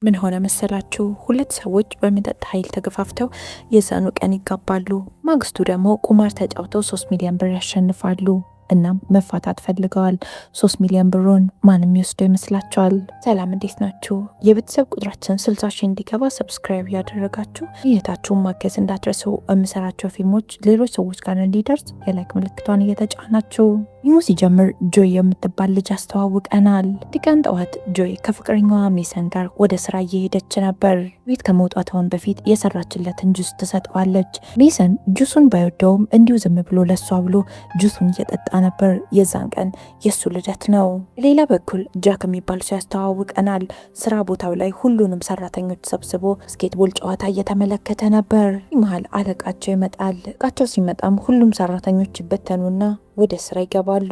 ምን ሆነ መሰላችሁ? ሁለት ሰዎች በመጠጥ ኃይል ተገፋፍተው የዛኑ ቀን ይጋባሉ። ማግስቱ ደግሞ ቁማር ተጫውተው 3 ሚሊዮን ብር ያሸንፋሉ። እናም መፋታት ፈልገዋል። 3 ሚሊዮን ብሩን ማንም ይወስደው ይመስላችኋል? ሰላም እንዴት ናችሁ? የቤተሰብ ቁጥራችን 60 ሺህ እንዲገባ ሰብስክራይብ ያደረጋችሁ እየታችሁን ማገዝ እንዳትረሱ። የምሰራቸው ፊልሞች ሌሎች ሰዎች ጋር እንዲደርስ የላይክ ምልክቷን እየተጫናችሁ። ፊልሙ ሲጀምር ጆይ የምትባል ልጅ አስተዋውቀናል። ቀን ጠዋት ጆይ ከፍቅረኛዋ ሜሰን ጋር ወደ ስራ እየሄደች ነበር። ቤት ከመውጣቷን በፊት የሰራችለትን ጁስ ትሰጠዋለች። ሜሰን ጁሱን ባይወደውም እንዲሁ ዝም ብሎ ለሷ ብሎ ጁሱን እየጠጣ ነበር። የዛን ቀን የሱ ልደት ነው። ሌላ በኩል ጃክ የሚባል ሰው ያስተዋውቀናል። ስራ ቦታው ላይ ሁሉንም ሰራተኞች ሰብስቦ ስኬትቦል ጨዋታ እየተመለከተ ነበር። መሀል አለቃቸው ይመጣል። አለቃቸው ሲመጣም ሁሉም ሰራተኞች ይበተኑና ወደ ስራ ይገባሉ።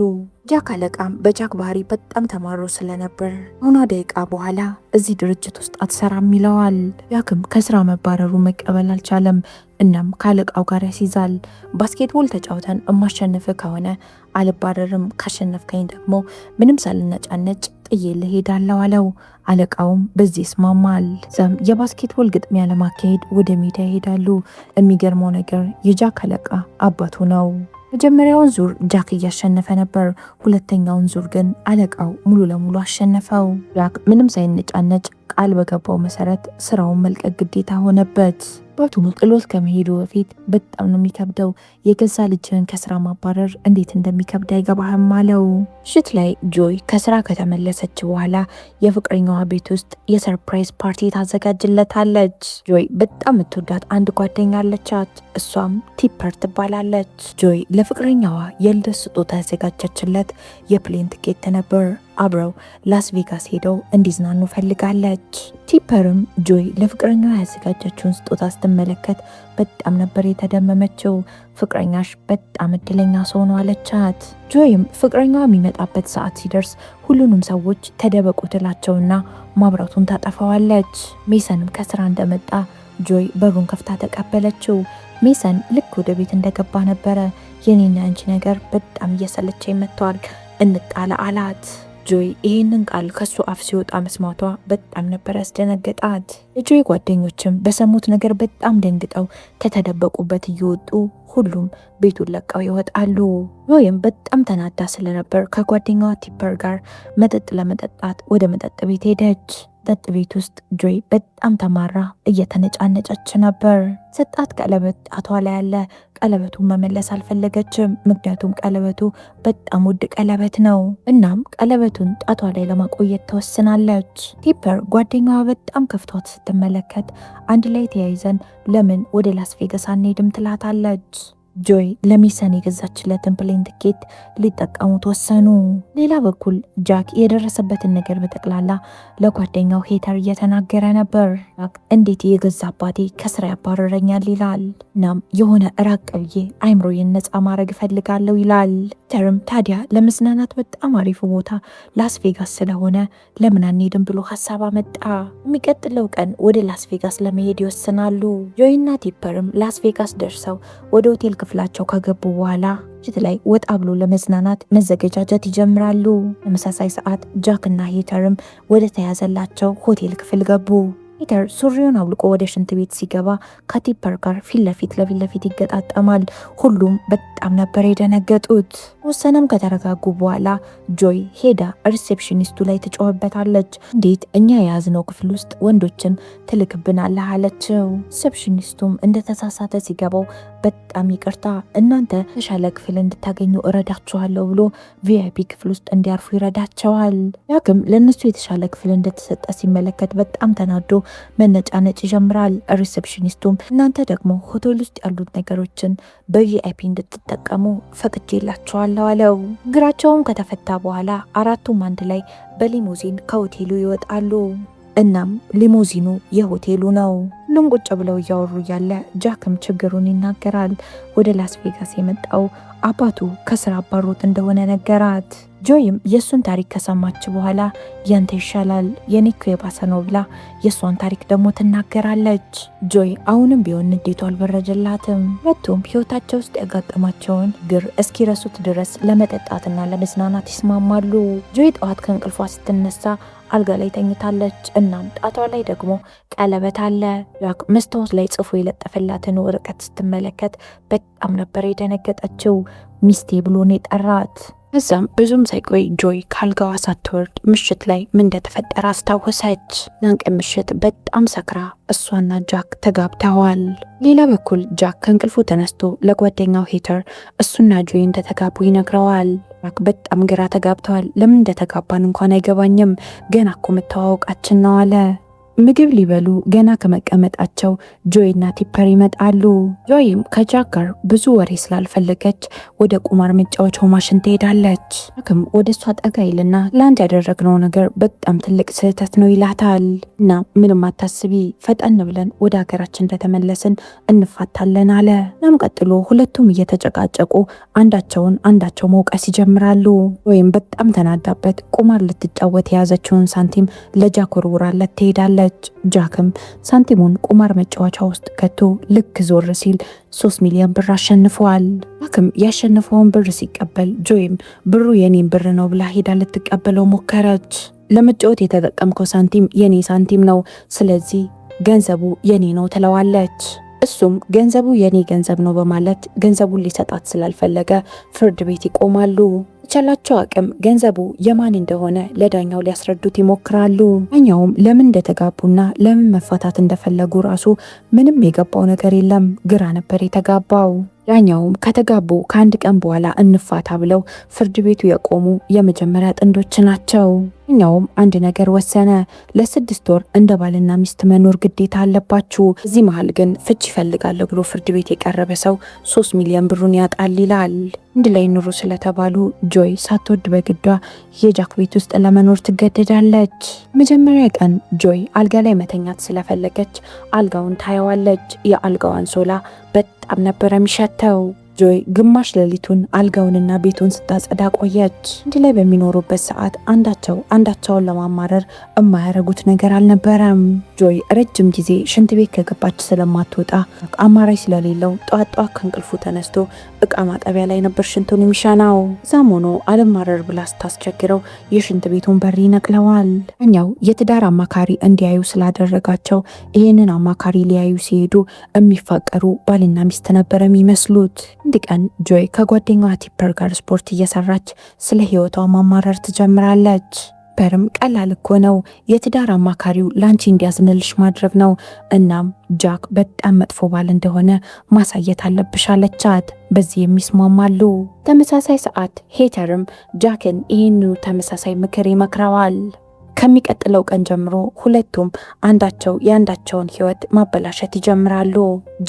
ጃክ አለቃም በጃክ ባህሪ በጣም ተማሮ ስለነበር አሁኗ ደቂቃ በኋላ እዚህ ድርጅት ውስጥ አትሰራም ይለዋል። ጃክም ከስራ መባረሩ መቀበል አልቻለም። እናም ከአለቃው ጋር ያስይዛል። ባስኬትቦል ተጫውተን እማሸንፍ ከሆነ አልባረርም፣ ካሸነፍከኝ ደግሞ ምንም ሳልነጫነጭ ጥዬ ልሄዳለሁ አለው። አለቃውም በዚህ ይስማማል። ዘም የባስኬትቦል ግጥሚያ ለማካሄድ ወደ ሜዳ ይሄዳሉ። የሚገርመው ነገር የጃክ አለቃ አባቱ ነው። መጀመሪያውን ዙር ጃክ እያሸነፈ ነበር። ሁለተኛውን ዙር ግን አለቃው ሙሉ ለሙሉ አሸነፈው። ጃክ ምንም ሳይነጫነጭ ቃል በገባው መሰረት ስራውን መልቀቅ ግዴታ ሆነበት። አባቱም ጥሎት ከመሄዱ በፊት በጣም ነው የሚከብደው፣ የገዛ ልጅህን ከስራ ማባረር እንዴት እንደሚከብድ አይገባህም አለው። ምሽት ላይ ጆይ ከስራ ከተመለሰች በኋላ የፍቅረኛዋ ቤት ውስጥ የሰርፕራይዝ ፓርቲ ታዘጋጅለታለች። ጆይ በጣም የምትወዳት አንድ ጓደኛ አለቻት። እሷም ቲፐር ትባላለች። ጆይ ለፍቅረኛዋ የልደት ስጦታ ያዘጋጀችለት የፕሌን ትኬት ነበር። አብረው ላስ ቬጋስ ሄደው እንዲዝናኑ ፈልጋለች። ቲፐርም ጆይ ለፍቅረኛዋ ያዘጋጀችውን ስጦታ ስትመለከት በጣም ነበር የተደመመችው። ፍቅረኛሽ በጣም እድለኛ ሰው ነው አለቻት። ጆይም ፍቅረኛዋ የሚመጣበት ሰዓት ሲደርስ ሁሉንም ሰዎች ተደበቁ ትላቸውና ማብራቱን ታጠፋዋለች። ሜሰንም ከስራ እንደመጣ ጆይ በሩን ከፍታ ተቀበለችው። ሜሰን ልክ ወደ ቤት እንደገባ ነበረ የኔና አንቺ ነገር በጣም እየሰለቸኝ መጥቷል፣ እንጣላ አላት። ጆይ ይህንን ቃል ከሱ አፍ ሲወጣ መስማቷ በጣም ነበር ያስደነገጣት። የጆይ ጓደኞችም በሰሙት ነገር በጣም ደንግጠው ከተደበቁበት እየወጡ ሁሉም ቤቱን ለቀው ይወጣሉ። ጆይም በጣም ተናዳ ስለነበር ከጓደኛዋ ቲፐር ጋር መጠጥ ለመጠጣት ወደ መጠጥ ቤት ሄደች። መጠጥ ቤት ውስጥ ጆይ በጣም ተማራ እየተነጫነጨች ነበር። ሰጣት ቀለበት ጣቷ ላይ ያለ። ቀለበቱን መመለስ አልፈለገችም፣ ምክንያቱም ቀለበቱ በጣም ውድ ቀለበት ነው። እናም ቀለበቱን ጣቷ ላይ ለማቆየት ተወስናለች። ቲፐር ጓደኛዋ በጣም ከፍቷት ስትመለከት አንድ ላይ ተያይዘን ለምን ወደ ላስ ቬጋስ አንሄድም ትላታለች። ጆይ ለሜሰን የገዛችለትን ፕሌን ትኬት ሊጠቀሙት ወሰኑ። ሌላ በኩል ጃክ የደረሰበትን ነገር በጠቅላላ ለጓደኛው ሄተር እየተናገረ ነበር። ጃክ እንዴት የገዛ አባቴ ከስራ ያባረረኛል ይላል። እናም የሆነ ራቅ ብዬ አይምሮዬን ነፃ ማድረግ እፈልጋለሁ ይላል። ሄተርም ታዲያ ለመዝናናት በጣም አሪፉ ቦታ ላስ ቬጋስ ስለሆነ ለምን አንሄድም ብሎ ሀሳብ አመጣ። የሚቀጥለው ቀን ወደ ላስ ቬጋስ ለመሄድ ይወስናሉ። ጆይና ቲፐርም ላስ ቬጋስ ደርሰው ወደ ሆቴል ክፍላቸው ከገቡ በኋላ ምሽት ላይ ወጣ ብሎ ለመዝናናት መዘገጃጀት ይጀምራሉ። በተመሳሳይ ሰዓት ጃክ እና ሄተርም ወደ ተያዘላቸው ሆቴል ክፍል ገቡ። ሄተር ሱሪውን አውልቆ ወደ ሽንት ቤት ሲገባ ከቲፐር ጋር ፊት ለፊት ይገጣጠማል። ሁሉም በጣም ነበር የደነገጡት። ወሰነም ከተረጋጉ በኋላ ጆይ ሄዳ ሪሴፕሽኒስቱ ላይ ትጮህበታለች። እንዴት እኛ የያዝነው ክፍል ውስጥ ወንዶችን ትልክብናለህ አለችው። ሪሴፕሽኒስቱም እንደተሳሳተ ሲገባው በጣም ይቅርታ፣ እናንተ የተሻለ ክፍል እንድታገኙ እረዳችኋለሁ ብሎ ቪአይፒ ክፍል ውስጥ እንዲያርፉ ይረዳቸዋል። ጃክም ለእነሱ የተሻለ ክፍል እንደተሰጠ ሲመለከት በጣም ተናዶ መነጫነጭ ይጀምራል። ሪሴፕሽኒስቱም እናንተ ደግሞ ሆቴል ውስጥ ያሉት ነገሮችን በቪአይፒ እንድትጠቀሙ ፈቅጄላችኋለሁ አለው። እግራቸውም ከተፈታ በኋላ አራቱም አንድ ላይ በሊሙዚን ከሆቴሉ ይወጣሉ። እናም ሊሙዚኑ የሆቴሉ ነው። ሁሉም ቁጭ ብለው እያወሩ እያለ ጃክም ችግሩን ይናገራል። ወደ ላስ ቬጋስ የመጣው አባቱ ከስራ አባሮት እንደሆነ ነገራት። ጆይም የሱን ታሪክ ከሰማች በኋላ ያንተ ይሻላል የኔኮ የባሰ ነው ብላ የሷን ታሪክ ደግሞ ትናገራለች። ጆይ አሁንም ቢሆን ንዴቱ አልበረደላትም። ሁለቱም ህይወታቸው ውስጥ ያጋጠማቸውን ግር እስኪረሱት ድረስ ለመጠጣትና ለመዝናናት ይስማማሉ። ጆይ ጠዋት ከእንቅልፏ ስትነሳ አልጋ ላይ ተኝታለች። እናም ጣቷ ላይ ደግሞ ቀለበት አለ። ጃክ መስታወት ላይ ጽፎ የለጠፈላትን ወረቀት ስትመለከት በጣም ነበር የደነገጠችው። ሚስቴ ብሎ ነው የጠራት። እዛም ብዙም ሳይቆይ ጆይ ካልጋዋ ሳትወርድ ምሽት ላይ ምን እንደተፈጠረ አስታወሰች። ያን ቀን ምሽት በጣም ሰክራ እሷና ጃክ ተጋብተዋል። ሌላ በኩል ጃክ ከእንቅልፉ ተነስቶ ለጓደኛው ሄተር እሱና ጆይ እንደተጋቡ ይነግረዋል። ጃክ በጣም ግራ ተጋብተዋል። ለምን እንደተጋባን እንኳን አይገባኝም፣ ገና እኮ መተዋወቃችን ነው አለ። ምግብ ሊበሉ ገና ከመቀመጣቸው ጆይ እና ቲፐር ይመጣሉ። ጆይም ከጃክ ጋር ብዙ ወሬ ስላልፈለገች ወደ ቁማር መጫወቻው ማሽን ትሄዳለች። ጃክም ወደ እሷ ጠጋ ይልና ለአንድ ያደረግነው ነገር በጣም ትልቅ ስህተት ነው ይላታል። እና ምንም አታስቢ፣ ፈጠን ብለን ወደ ሀገራችን እንደተመለስን እንፋታለን አለ። እናም ቀጥሎ ሁለቱም እየተጨቃጨቁ አንዳቸው መውቀስ ይጀምራሉ። ወይም በጣም ተናዳበት ቁማር ልትጫወት የያዘችውን ሳንቲም ለጃክ ወርውራለት ትሄዳለች። ጃክም ሳንቲሙን ቁማር መጫወቻ ውስጥ ከቶ ልክ ዞር ሲል 3 ሚሊዮን ብር አሸንፈዋል። ጃክም ያሸነፈውን ብር ሲቀበል ጆይም ብሩ የኔን ብር ነው ብላ ሄዳ ልትቀበለው ሞከረች። ለመጫወት የተጠቀምከው ሳንቲም የኔ ሳንቲም ነው፣ ስለዚህ ገንዘቡ የኔ ነው ትለዋለች። እሱም ገንዘቡ የኔ ገንዘብ ነው በማለት ገንዘቡን ሊሰጣት ስላልፈለገ ፍርድ ቤት ይቆማሉ። የቻላቸው አቅም ገንዘቡ የማን እንደሆነ ለዳኛው ሊያስረዱት ይሞክራሉ። ዳኛውም ለምን እንደተጋቡና ለምን መፋታት እንደፈለጉ ራሱ ምንም የገባው ነገር የለም። ግራ ነበር የተጋባው። ዳኛውም ከተጋቡ ከአንድ ቀን በኋላ እንፋታ ብለው ፍርድ ቤቱ የቆሙ የመጀመሪያ ጥንዶች ናቸው። ዳኛውም አንድ ነገር ወሰነ። ለ6 ወር እንደ ባልና ሚስት መኖር ግዴታ አለባችሁ። እዚህ መሀል ግን ፍች ይፈልጋለሁ ብሎ ፍርድ ቤት የቀረበ ሰው 3 ሚሊዮን ብሩን ያጣል ይላል። አንድ ላይ ኑሩ ስለተባሉ ጆይ ሳትወድ በግዷ የጃክ ቤት ውስጥ ለመኖር ትገደዳለች። መጀመሪያ ቀን ጆይ አልጋ ላይ መተኛት ስለፈለገች አልጋውን ታየዋለች። የአልጋው አንሶላ በጣም ነበር የሚሸተው። ጆይ ግማሽ ሌሊቱን አልጋውንና ቤቱን ስታጸዳ ቆየች። አንድ ላይ በሚኖሩበት ሰዓት አንዳቸውን ለማማረር የማያረጉት ነገር አልነበረም። ጆይ ረጅም ጊዜ ሽንት ቤት ከገባች ስለማትወጣ አማራጭ ስለሌለው ጧት ከእንቅልፉ ተነስቶ እቃ ማጠቢያ ላይ ነበር ሽንቱን የሚሻናው። እዛም ሆኖ አልማረር ብላ ስታስቸግረው የሽንት ቤቱን በር ይነቅለዋል። እኛው የትዳር አማካሪ እንዲያዩ ስላደረጋቸው ይህንን አማካሪ ሊያዩ ሲሄዱ የሚፋቀሩ ባልና ሚስት ነበር የሚመስሉት። አንድ ቀን ጆይ ከጓደኛዋ ቲፐር ጋር ስፖርት እየሰራች ስለ ህይወቷ ማማረር ትጀምራለች። ቲፐርም ቀላል እኮ ነው፣ የትዳር አማካሪው ላንቺ እንዲያዝንልሽ ማድረግ ነው። እናም ጃክ በጣም መጥፎ ባል እንደሆነ ማሳየት አለብሽ አለቻት። በዚህ የሚስማማሉ። ተመሳሳይ ሰዓት ሄተርም ጃክን ይህንኑ ተመሳሳይ ምክር ይመክረዋል። ከሚቀጥለው ቀን ጀምሮ ሁለቱም የአንዳቸውን ህይወት ማበላሸት ይጀምራሉ።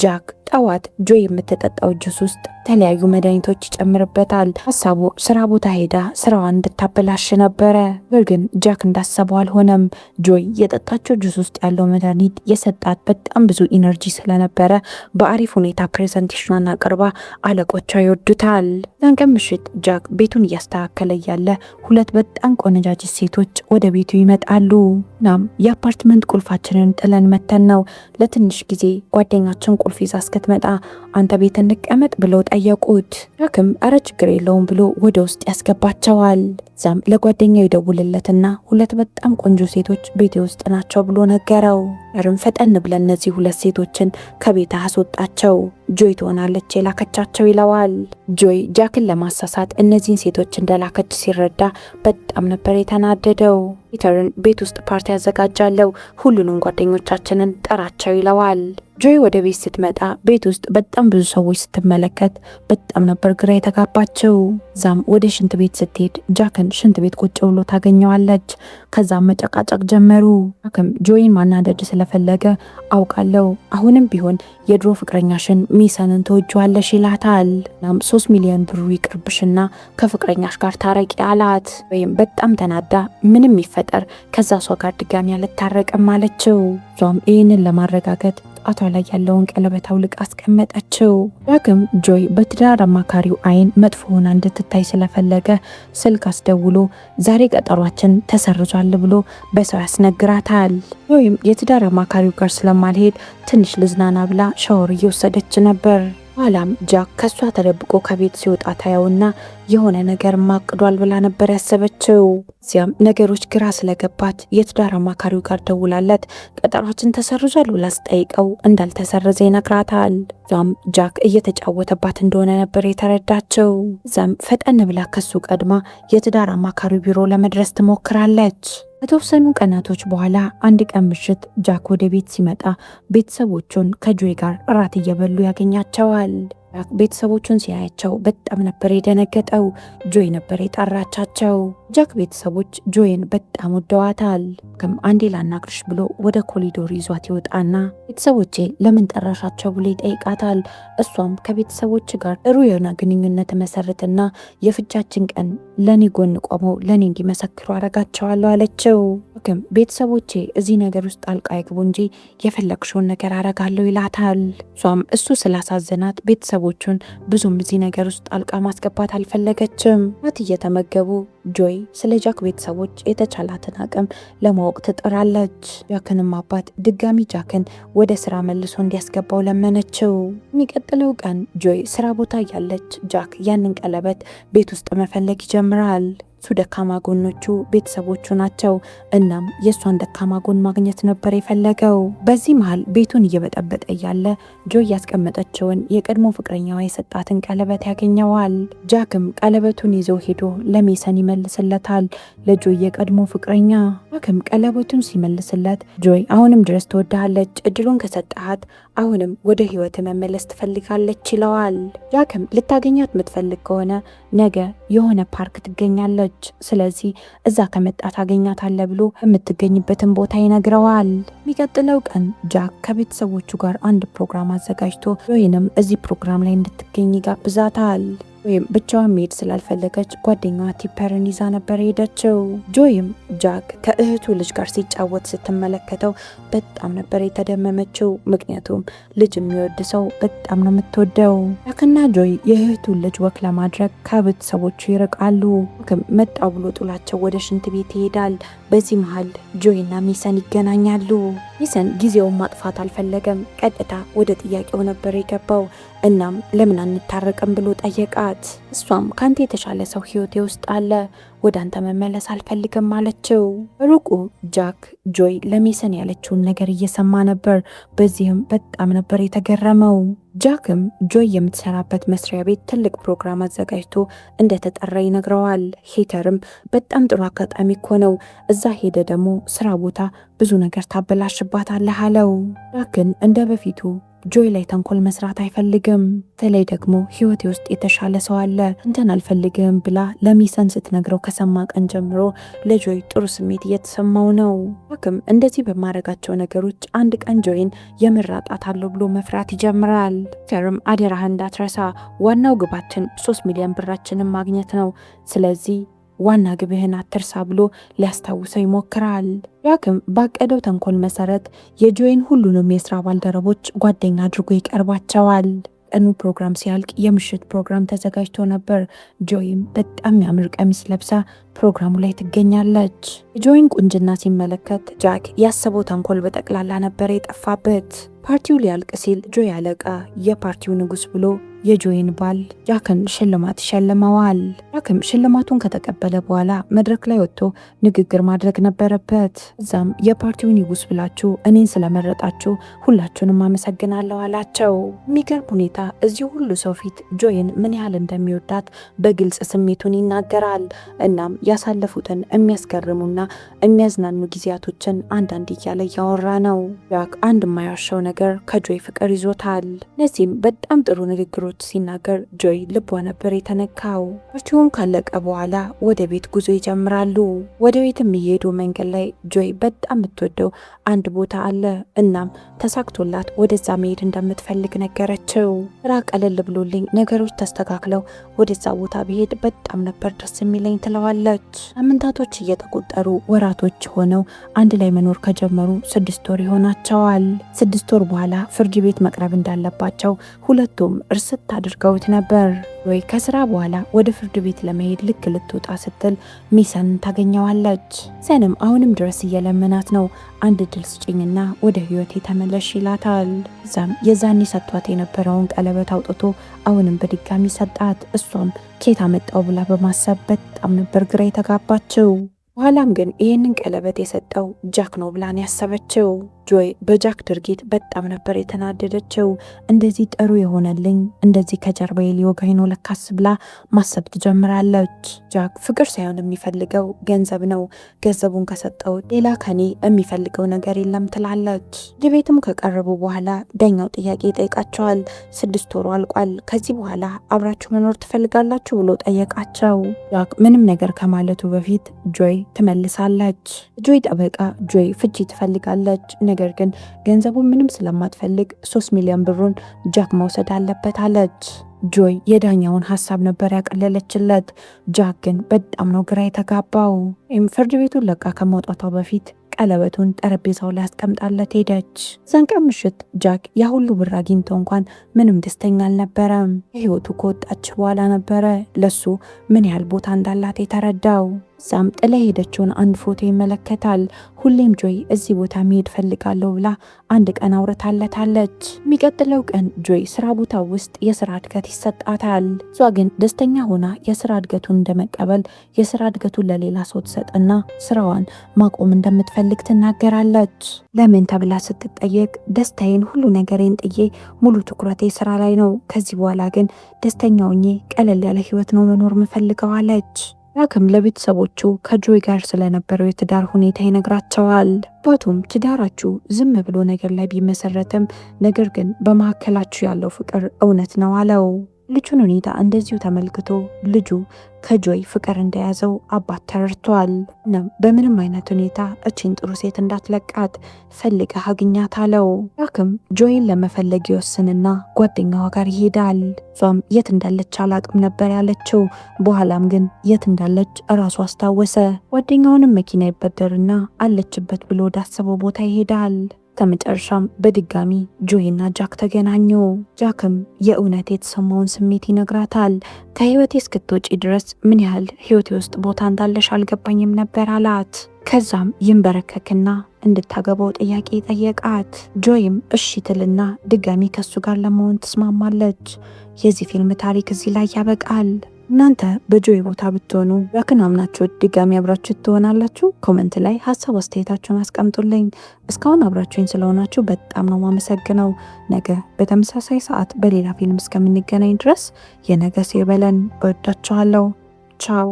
ጃክ ጠዋት ጆይ የምትጠጣው ጁስ ውስጥ የተለያዩ መድኃኒቶች ይጨምርበታል። ሀሳቡ ስራ ቦታ ሄዳ ስራዋን እንድታበላሽ ነበረ። ነገር ግን ጃክ እንዳሰበው አልሆነም። ጆይ የጠጣቸው ጁስ ውስጥ ያለው መድኃኒት የሰጣት በጣም ብዙ ኢነርጂ ስለነበረ በአሪፍ ሁኔታ ፕሬዘንቴሽኗን አቅርባ አለቆቿ ይወዱታል። ያን ቀን ምሽት ጃክ ቤቱን እያስተካከለ እያለ ሁለት በጣም ቆነጃጅት ሴቶች ወደ ቤቱ ይመጣሉ። እናም የአፓርትመንት ቁልፋችንን ጥለን መተን ነው፣ ለትንሽ ጊዜ ጓደኛችን ቁልፍ ይዛ እስክትመጣ አንተ ቤት እንቀመጥ ብለው ጠየቁት። ጃክም አረ ችግር የለውም ብሎ ወደ ውስጥ ያስገባቸዋል። ዛም ለጓደኛው ይደውልለትና ሁለት በጣም ቆንጆ ሴቶች ቤቴ ውስጥ ናቸው ብሎ ነገረው። አረም ፈጠን ብለን እነዚህ ሁለት ሴቶችን ከቤት አስወጣቸው፣ ጆይ ትሆናለች የላከቻቸው ይለዋል። ጆይ ጃክን ለማሳሳት እነዚህን ሴቶች እንደላከች ሲረዳ በጣም ነበር የተናደደው። ፒተርን ቤት ውስጥ ፓርቲ ያዘጋጃለው፣ ሁሉንም ጓደኞቻችንን ጠራቸው ይለዋል። ጆይ ወደ ቤት ስትመጣ ቤት ውስጥ በጣም ብዙ ሰዎች ስትመለከት በጣም ነበር ግራ የተጋባቸው። ዛም ወደ ሽንት ቤት ስትሄድ ጃክን ሽንት ቤት ቁጭ ብሎ ታገኘዋለች። ከዛም መጨቃጨቅ ጀመሩ። ጃክም ጆይን ማናደድ ስለፈለገ አውቃለሁ፣ አሁንም ቢሆን የድሮ ፍቅረኛሽን ሚሰንን ተወጇዋለሽ ይላታል። ናም 3 ሚሊዮን ብሩ ይቅርብሽና ከፍቅረኛሽ ጋር ታረቂ አላት። ወይም በጣም ተናዳ ምንም ይፈጠር ከዛ ሰው ጋር ድጋሚ አልታረቅም አለችው። ሷም ይህንን ለማረጋገጥ ጣቷ ላይ ያለውን ቀለበት አውልቃ አስቀመጠችው። ዳግም ጆይ በትዳር አማካሪው አይን መጥፎ ሆና እንድትታይ ስለፈለገ ስልክ አስደውሎ ዛሬ ቀጠሯችን ተሰርዟል ብሎ በሰው ያስነግራታል። ጆይም የትዳር አማካሪው ጋር ስለማልሄድ ትንሽ ልዝናና ብላ ሻወር እየወሰደች ነበር። ኋላም ጃክ ከሷ ተደብቆ ከቤት ሲወጣ ታየውና የሆነ ነገር ማቅዷል ብላ ነበር ያሰበችው። እዚያም ነገሮች ግራ ስለገባት የትዳር አማካሪው ጋር ደውላለት ቀጠሯችን ተሰርዟል ብላ ስጠይቀው እንዳልተሰረዘ ይነግራታል። እዛም ጃክ እየተጫወተባት እንደሆነ ነበር የተረዳችው። እዛም ፈጠን ብላ ከሱ ቀድማ የትዳር አማካሪው ቢሮ ለመድረስ ትሞክራለች። ከተወሰኑ ቀናቶች በኋላ አንድ ቀን ምሽት ጃክ ወደ ቤት ሲመጣ ቤተሰቦቹን ከጆይ ጋር እራት እየበሉ ያገኛቸዋል። ቤተሰቦቹን ሲያያቸው በጣም ነበር የደነገጠው። ጆይ ነበር የጠራቻቸው። ጃክ ቤተሰቦች ጆይን በጣም ወደዋታል። አንዴ ላናግርሽ ብሎ ወደ ኮሪዶር ይዟት ይወጣና ቤተሰቦቼ ለምን ጠራሻቸው ብሎ ይጠይቃታል። እሷም ከቤተሰቦች ጋር ጥሩ የሆነ ግንኙነት መሰረትና የፍቻችን ቀን ለኔ ጎን ቆመው ለኔ እንዲመሰክሩ አረጋቸዋለሁ አለችው። ቤተሰቦቼ እዚህ ነገር ውስጥ ጣልቃ ይግቡ እንጂ የፈለግሽውን ነገር አረጋለሁ ይላታል። እሷም እሱ ስላሳዘናት ቤተሰቦቹን ብዙም እዚህ ነገር ውስጥ ጣልቃ ማስገባት አልፈለገችም። ራት እየተመገቡ ጆይ ስለ ጃክ ቤተሰቦች የተቻላትን አቅም ለማወቅ ትጥራለች። ጃክንም አባት ድጋሚ ጃክን ወደ ስራ መልሶ እንዲያስገባው ለመነችው። የሚቀጥለው ቀን ጆይ ስራ ቦታ ያለች ጃክ ያንን ቀለበት ቤት ውስጥ መፈለግ ይጀምራል። እሱ ደካማ ጎኖቹ ቤተሰቦቹ ናቸው። እናም የእሷን ደካማ ጎን ማግኘት ነበር የፈለገው። በዚህ መሃል ቤቱን እየበጠበጠ እያለ ጆይ ያስቀመጠችውን የቀድሞ ፍቅረኛዋ የሰጣትን ቀለበት ያገኘዋል። ጃክም ቀለበቱን ይዞ ሄዶ ለሜሰን ይመልስለታል፣ ለጆይ የቀድሞ ፍቅረኛ። ጃክም ቀለበቱን ሲመልስለት ጆይ አሁንም ድረስ ትወድሃለች፣ እድሉን ከሰጠሃት አሁንም ወደ ህይወት መመለስ ትፈልጋለች ይለዋል። ጃክም ልታገኛት የምትፈልግ ከሆነ ነገ የሆነ ፓርክ ትገኛለች፣ ስለዚህ እዛ ከመጣ ታገኛታለህ ብሎ የምትገኝበትን ቦታ ይነግረዋል። የሚቀጥለው ቀን ጃክ ከቤተሰቦቹ ጋር አንድ ፕሮግራም አዘጋጅቶ ጆይንም እዚህ ፕሮግራም ላይ እንድትገኝ ይጋብዛታል። ወይም ብቻዋን መሄድ ስላልፈለገች ጓደኛዋ ቲፐርን ይዛ ነበር ሄደችው። ጆይም ጃክ ከእህቱ ልጅ ጋር ሲጫወት ስትመለከተው በጣም ነበር የተደመመችው። ምክንያቱም ልጅ የሚወድ ሰው በጣም ነው የምትወደው። ጃክና ጆይ የእህቱን ልጅ ወክ ለማድረግ ከቤተሰቦቹ ይርቃሉ። መጣው ብሎ ጥሏቸው ወደ ሽንት ቤት ይሄዳል። በዚህ መሃል ጆይና ሜሰን ይገናኛሉ። ሜሰን ጊዜውን ማጥፋት አልፈለገም። ቀጥታ ወደ ጥያቄው ነበር የገባው። እናም ለምን አንታረቅም ብሎ ጠየቃት። እሷም ካንተ የተሻለ ሰው ህይወቴ ውስጥ አለ፣ ወደ አንተ መመለስ አልፈልግም አለችው። ሩቁ ጃክ ጆይ ለሜሰን ያለችውን ነገር እየሰማ ነበር። በዚህም በጣም ነበር የተገረመው። ጃክም ጆይ የምትሰራበት መስሪያ ቤት ትልቅ ፕሮግራም አዘጋጅቶ እንደተጠራ ይነግረዋል። ሄተርም በጣም ጥሩ አጋጣሚ እኮ ነው፣ እዛ ሄደ ደግሞ ስራ ቦታ ብዙ ነገር ታበላሽባታለህ አለው። ጃክን እንደ በፊቱ ጆይ ላይ ተንኮል መስራት አይፈልግም። በተለይ ደግሞ ህይወቴ ውስጥ የተሻለ ሰው አለ፣ እንተን አልፈልግም ብላ ለሜሰን ስትነግረው ከሰማ ቀን ጀምሮ ለጆይ ጥሩ ስሜት እየተሰማው ነው። ጃክም እንደዚህ በማድረጋቸው ነገሮች አንድ ቀን ጆይን የምራጣታለሁ ብሎ መፍራት ይጀምራል። ሄተርም አደራህ እንዳትረሳ፣ ዋናው ግባችን 3 ሚሊዮን ብራችንን ማግኘት ነው፣ ስለዚህ ዋና ግብህን አትርሳ ብሎ ሊያስታውሰው ይሞክራል። ጃክም ባቀደው ተንኮል መሰረት የጆይን ሁሉንም የስራ ባልደረቦች ጓደኛ አድርጎ ይቀርባቸዋል። ቀኑ ፕሮግራም ሲያልቅ የምሽት ፕሮግራም ተዘጋጅቶ ነበር። ጆይም በጣም የሚያምር ቀሚስ ለብሳ ፕሮግራሙ ላይ ትገኛለች። የጆይን ቁንጅና ሲመለከት ጃክ ያሰበው ተንኮል በጠቅላላ ነበር የጠፋበት። ፓርቲው ሊያልቅ ሲል ጆይ አለቃ የፓርቲው ንጉስ ብሎ የጆይን ባል ጃክን ሽልማት ይሸልመዋል። ጃክም ሽልማቱን ከተቀበለ በኋላ መድረክ ላይ ወጥቶ ንግግር ማድረግ ነበረበት። እዛም የፓርቲው ንጉስ ብላችሁ እኔን ስለመረጣችሁ ሁላችሁንም አመሰግናለሁ አላቸው። የሚገርም ሁኔታ እዚህ ሁሉ ሰው ፊት ጆይን ምን ያህል እንደሚወዳት በግልጽ ስሜቱን ይናገራል። እናም ያሳለፉትን የሚያስገርሙና የሚያዝናኑ ጊዜያቶችን አንዳንድ እያለ እያወራ ነው። ጃክ አንድ የማያሻው ነገር ከጆይ ፍቅር ይዞታል። እነዚህም በጣም ጥሩ ንግግሮች ሲናገር ጆይ ልቧ ነበር የተነካው። ፓርቲውም ካለቀ በኋላ ወደ ቤት ጉዞ ይጀምራሉ። ወደ ቤት የሚሄዱ መንገድ ላይ ጆይ በጣም የምትወደው አንድ ቦታ አለ። እናም ተሳክቶላት ወደዛ መሄድ እንደምትፈልግ ነገረችው። ስራ ቀለል ብሎልኝ ነገሮች ተስተካክለው ወደዛ ቦታ ብሄድ በጣም ነበር ደስ የሚለኝ ትለዋለች። ሳምንታቶች እየተቆጠሩ ወራቶች ሆነው አንድ ላይ መኖር ከጀመሩ 6 ወር ይሆናቸዋል። 6 ወር በኋላ ፍርድ ቤት መቅረብ እንዳለባቸው ሁለቱም እርስት አድርገውት ነበር። ጆይ ከስራ በኋላ ወደ ፍርድ ቤት ለመሄድ ልክ ልትወጣ ስትል ሚሰን ታገኘዋለች። ሰንም አሁንም ድረስ እየለመናት ነው። አንድ ድል ስጭኝና ወደ ህይወቴ ተመለሽ ይላታል። እዛም የዛኔ ሰጥቷት የነበረውን ቀለበት አውጥቶ አሁንም በድጋሚ ሰጣት። እሷም ኬት አመጣው ብላ በማሰብ በጣም ነበር ግራ የተጋባችው። በኋላም ግን ይህንን ቀለበት የሰጠው ጃክ ነው ብላን ያሰበችው። ጆይ በጃክ ድርጊት በጣም ነበር የተናደደችው። እንደዚህ ጥሩ የሆነልኝ እንደዚህ ከጀርባዬ ሊወጋኝ ነው ለካስ ብላ ማሰብ ትጀምራለች። ጃክ ፍቅር ሳይሆን የሚፈልገው ገንዘብ ነው። ገንዘቡን ከሰጠው ሌላ ከኔ የሚፈልገው ነገር የለም ትላለች። ቤትም ከቀረቡ በኋላ ዳኛው ጥያቄ ይጠይቃቸዋል። 6 ወሩ አልቋል፣ ከዚህ በኋላ አብራችሁ መኖር ትፈልጋላችሁ ብሎ ጠየቃቸው። ጃክ ምንም ነገር ከማለቱ በፊት ጆይ ትመልሳለች። ጆይ ጠበቃ ጆይ ፍቺ ትፈልጋለች። ነገር ግን ገንዘቡን ምንም ስለማትፈልግ 3 ሚሊዮን ብሩን ጃክ መውሰድ አለበት አለች። ጆይ የዳኛውን ሀሳብ ነበር ያቀለለችለት። ጃክ ግን በጣም ነው ግራ የተጋባው። ፍርድ ቤቱን ለቃ ከመውጣቷ በፊት ቀለበቱን ጠረጴዛው ላይ አስቀምጣለት ሄደች። እዛን ቀን ምሽት ጃክ ያ ሁሉ ብር አግኝቶ እንኳን ምንም ደስተኛ አልነበረም። የህይወቱ ከወጣች በኋላ ነበረ ለሱ ምን ያህል ቦታ እንዳላት የተረዳው። እዛም ጥላ ሄደችውን አንድ ፎቶ ይመለከታል። ሁሌም ጆይ እዚህ ቦታ መሄድ ፈልጋለሁ ብላ አንድ ቀን አውርታለታለች። የሚቀጥለው ቀን ጆይ ስራ ቦታ ውስጥ የስራ እድገት ይሰጣታል። እሷ ግን ደስተኛ ሆና የስራ እድገቱን እንደመቀበል የስራ እድገቱን ለሌላ ሰው ትሰጥና ስራዋን ማቆም እንደምትፈልግ ትናገራለች። ለምን ተብላ ስትጠየቅ ደስታዬን ሁሉ ነገሬን ጥዬ ሙሉ ትኩረቴ ስራ ላይ ነው። ከዚህ በኋላ ግን ደስተኛ ሆኜ ቀለል ያለ ህይወት ነው መኖር ምፈልገው አለች። ጃክም ለቤተሰቦቹ ከጆይ ጋር ስለነበረው የትዳር ሁኔታ ይነግራቸዋል። አባቱም ትዳራችሁ ዝም ብሎ ነገር ላይ ቢመሰረትም ነገር ግን በመካከላችሁ ያለው ፍቅር እውነት ነው አለው። ልጁን ሁኔታ እንደዚሁ ተመልክቶ ልጁ ከጆይ ፍቅር እንደያዘው አባት ተረድቷል። በምንም አይነት ሁኔታ እችን ጥሩ ሴት እንዳትለቃት ፈልገህ አግኛት አለው። ጃክም ጆይን ለመፈለግ ይወስንና ጓደኛዋ ጋር ይሄዳል። እሷም የት እንዳለች አላቅም ነበር ያለችው። በኋላም ግን የት እንዳለች እራሱ አስታወሰ። ጓደኛውንም መኪና ይበደርና አለችበት ብሎ ወዳሰበው ቦታ ይሄዳል። ከመጨረሻም በድጋሚ ጆይና ጃክ ተገናኙ። ጃክም የእውነት የተሰማውን ስሜት ይነግራታል። ከህይወቴ እስክትወጪ ድረስ ምን ያህል ህይወቴ ውስጥ ቦታ እንዳለሽ አልገባኝም ነበር አላት። ከዛም ይንበረከክና እንድታገባው ጥያቄ ጠየቃት። ጆይም እሺ ትልና ድጋሚ ከሱ ጋር ለመሆን ትስማማለች። የዚህ ፊልም ታሪክ እዚህ ላይ ያበቃል። እናንተ በጆይ ቦታ ብትሆኑ ጃክን አምናችሁ ድጋሚ አብራችሁ ትሆናላችሁ? ኮመንት ላይ ሀሳብ አስተያየታችሁን አስቀምጡልኝ። እስካሁን አብራችሁኝ ስለሆናችሁ በጣም ነው ማመሰግነው። ነገ በተመሳሳይ ሰዓት በሌላ ፊልም እስከምንገናኝ ድረስ የነገ ሰው ይበለን። እወዳችኋለሁ። ቻው